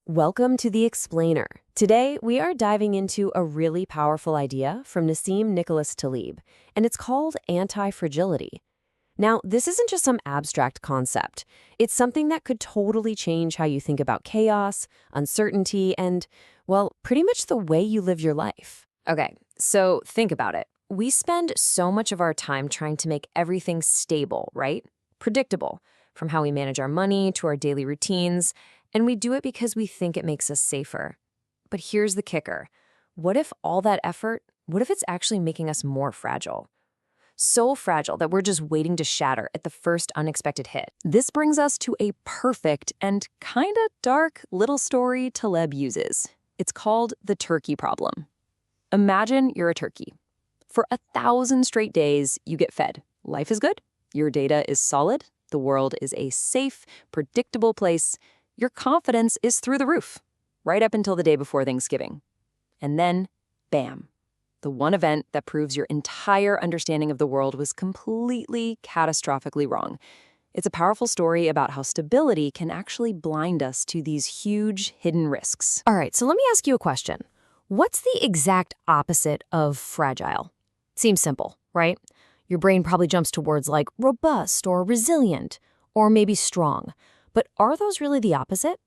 Welcome to The Explainer. Today, we are diving into a really powerful idea from Nassim Nicholas Taleb, and it's called anti-fragility. Now, this isn't just some abstract concept. It's something that could totally change how you think about chaos, uncertainty, and, well, pretty much the way you live your life. Okay, so think about it. We spend so much of our time trying to make everything stable, right? Predictable, from how we manage our money to our daily routines. And we do it because we think it makes us safer. But here's the kicker. What if all that effort, what if it's actually making us more fragile? So fragile that we're just waiting to shatter at the first unexpected hit. This brings us to a perfect and kinda dark little story Taleb uses. It's called the turkey problem. Imagine you're a turkey. For 1,000 straight days, you get fed. Life is good. Your data is solid. The world is a safe, predictable place. Your confidence is through the roof, right up until the day before Thanksgiving. And then, bam, the one event that proves your entire understanding of the world was completely, catastrophically wrong. It's a powerful story about how stability can actually blind us to these huge, hidden risks. All right, so let me ask you a question. What's the exact opposite of fragile? Seems simple, right? Your brain probably jumps to words like robust or resilient, or maybe strong. But are those really the opposite?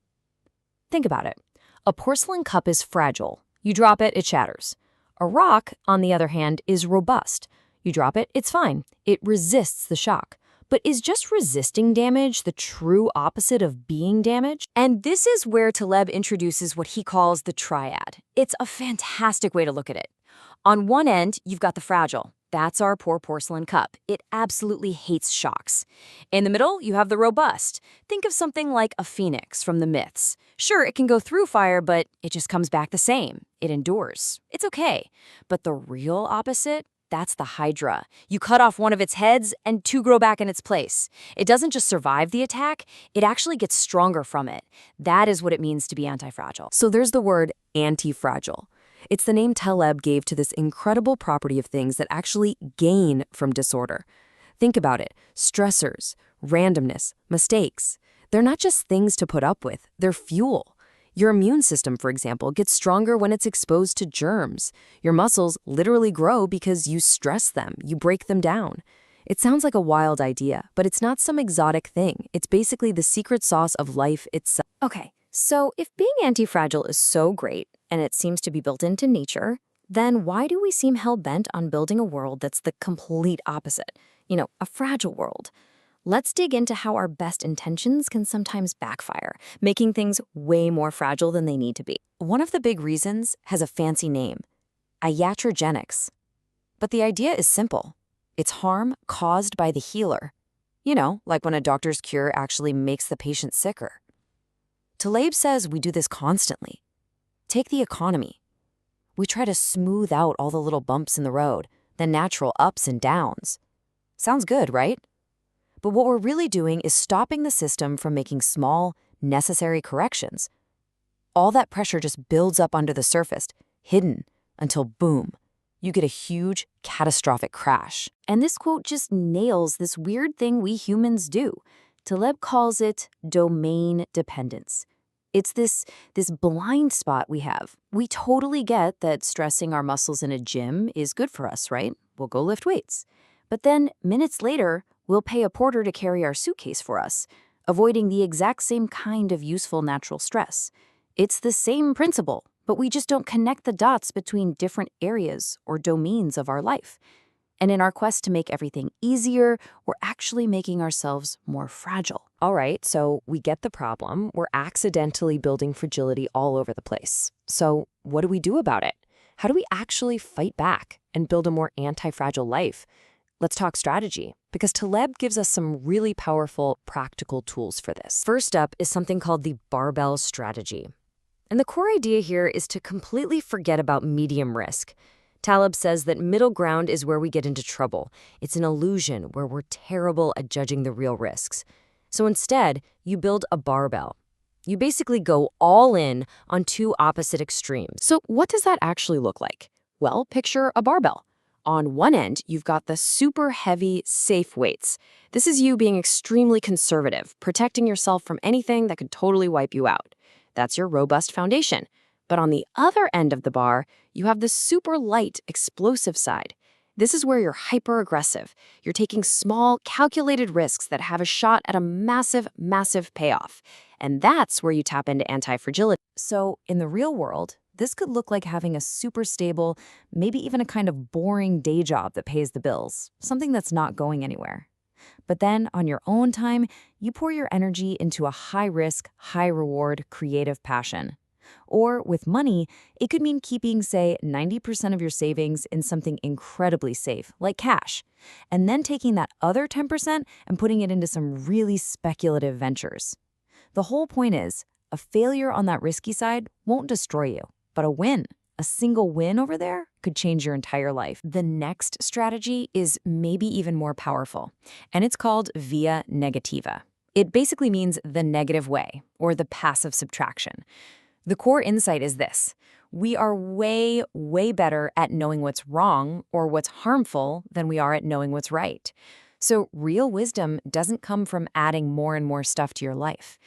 Think about it. A porcelain cup is fragile. You drop it, it shatters. A rock, on the other hand, is robust. You drop it, it's fine. It resists the shock. But is just resisting damage the true opposite of being damaged? And this is where Taleb introduces what he calls the triad. It's a fantastic way to look at it. On one end, you've got the fragile. That's our poor porcelain cup. It absolutely hates shocks. In the middle, you have the robust. Think of something like a phoenix from the myths. Sure, it can go through fire, but it just comes back the same. It endures. It's okay. But the real opposite? That's the hydra. You cut off one of its heads and two grow back in its place. It doesn't just survive the attack, it actually gets stronger from it. That is what it means to be antifragile. So there's the word antifragile. It's the name Taleb gave to this incredible property of things that actually gain from disorder. Think about it. Stressors, randomness, mistakes. They're not just things to put up with, they're fuel. Your immune system, for example, gets stronger when it's exposed to germs. Your muscles literally grow because you stress them, you break them down. It sounds like a wild idea, but it's not some exotic thing. It's basically the secret sauce of life itself. Okay, so if being antifragile is so great, and it seems to be built into nature, then why do we seem hell-bent on building a world that's the complete opposite? A fragile world. Let's dig into how our best intentions can sometimes backfire, making things way more fragile than they need to be. One of the big reasons has a fancy name, iatrogenics. But the idea is simple. It's harm caused by the healer. Like when a doctor's cure actually makes the patient sicker. Taleb says we do this constantly. Take the economy. We try to smooth out all the little bumps in the road, the natural ups and downs. Sounds good, right? But what we're really doing is stopping the system from making small, necessary corrections. All that pressure just builds up under the surface, hidden, until boom, you get a huge, catastrophic crash. And this quote just nails this weird thing we humans do. Taleb calls it domain dependence. It's this blind spot we have. We totally get that stressing our muscles in a gym is good for us, right? We'll go lift weights. But then, minutes later, we'll pay a porter to carry our suitcase for us, avoiding the exact same kind of useful natural stress. It's the same principle, but we just don't connect the dots between different areas or domains of our life. And in our quest to make everything easier, we're actually making ourselves more fragile. All right, so we get the problem. We're accidentally building fragility all over the place. So what do we do about it? How do we actually fight back and build a more anti-fragile life? Let's talk strategy, because Taleb gives us some really powerful, practical tools for this. First up is something called the barbell strategy. And the core idea here is to completely forget about medium risk. Taleb says that middle ground is where we get into trouble. It's an illusion where we're terrible at judging the real risks. So instead, you build a barbell. You basically go all in on two opposite extremes. So what does that actually look like? Well, picture a barbell. On one end, you've got the super heavy, safe weights. This is you being extremely conservative, protecting yourself from anything that could totally wipe you out. That's your robust foundation. But on the other end of the bar, you have the super light, explosive side. This is where you're hyper-aggressive. You're taking small, calculated risks that have a shot at a massive, massive payoff. And that's where you tap into anti-fragility. So in the real world, this could look like having a super stable, maybe even a kind of boring day job that pays the bills, something that's not going anywhere. But then, on your own time, you pour your energy into a high-risk, high-reward, creative passion. Or with money, it could mean keeping, say, 90% of your savings in something incredibly safe, like cash, and then taking that other 10% and putting it into some really speculative ventures. The whole point is, a failure on that risky side won't destroy you, but a single win over there, could change your entire life. The next strategy is maybe even more powerful, and it's called via negativa. It basically means the negative way, or the passive subtraction. The core insight is this: we are way, way better at knowing what's wrong or what's harmful than we are at knowing what's right. So real wisdom doesn't come from adding more and more stuff to your life.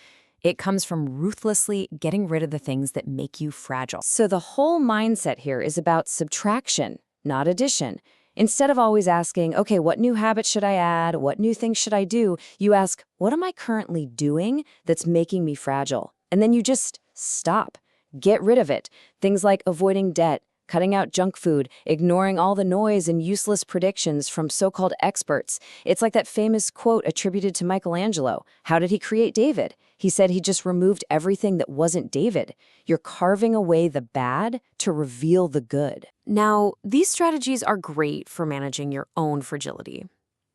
It comes from ruthlessly getting rid of the things that make you fragile. So the whole mindset here is about subtraction, not addition. Instead of always asking, okay, what new habit should I add? What new things should I do? You ask, what am I currently doing that's making me fragile? And then you just stop. Get rid of it. Things like avoiding debt, cutting out junk food, ignoring all the noise and useless predictions from so-called experts. It's like that famous quote attributed to Michelangelo. How did he create David? He said he just removed everything that wasn't David. You're carving away the bad to reveal the good. Now, these strategies are great for managing your own fragility,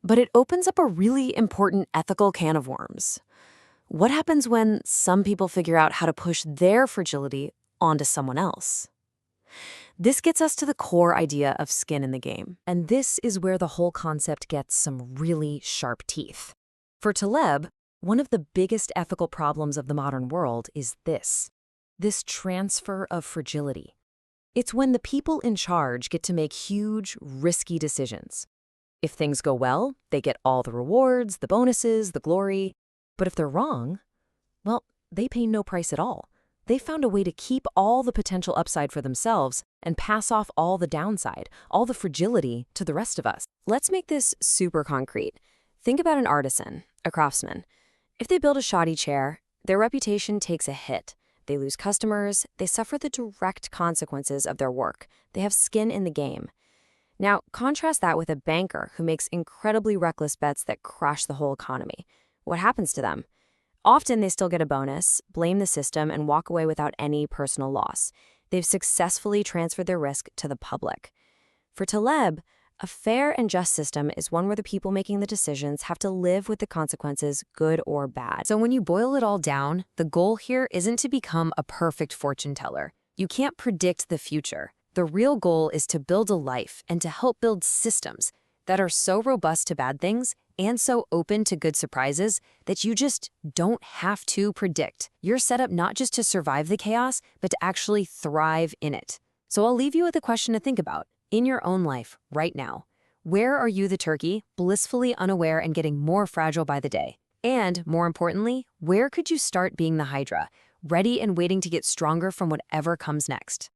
but it opens up a really important ethical can of worms. What happens when some people figure out how to push their fragility onto someone else? This gets us to the core idea of skin in the game, and this is where the whole concept gets some really sharp teeth. For Taleb, one of the biggest ethical problems of the modern world is this transfer of fragility. It's when the people in charge get to make huge, risky decisions. If things go well, they get all the rewards, the bonuses, the glory. But if they're wrong, well, they pay no price at all. They found a way to keep all the potential upside for themselves and pass off all the downside, all the fragility to the rest of us. Let's make this super concrete. Think about an artisan, a craftsman. If they build a shoddy chair, their reputation takes a hit. They lose customers, they suffer the direct consequences of their work. They have skin in the game. Now, contrast that with a banker who makes incredibly reckless bets that crash the whole economy. What happens to them? Often they still get a bonus, blame the system, and walk away without any personal loss. They've successfully transferred their risk to the public. For Taleb, a fair and just system is one where the people making the decisions have to live with the consequences, good or bad. So when you boil it all down, the goal here isn't to become a perfect fortune teller. You can't predict the future. The real goal is to build a life and to help build systems that are so robust to bad things and so open to good surprises that you just don't have to predict. You're set up not just to survive the chaos, but to actually thrive in it. So I'll leave you with a question to think about. In your own life, right now, where are you the turkey, blissfully unaware and getting more fragile by the day? And, more importantly, where could you start being the hydra, ready and waiting to get stronger from whatever comes next?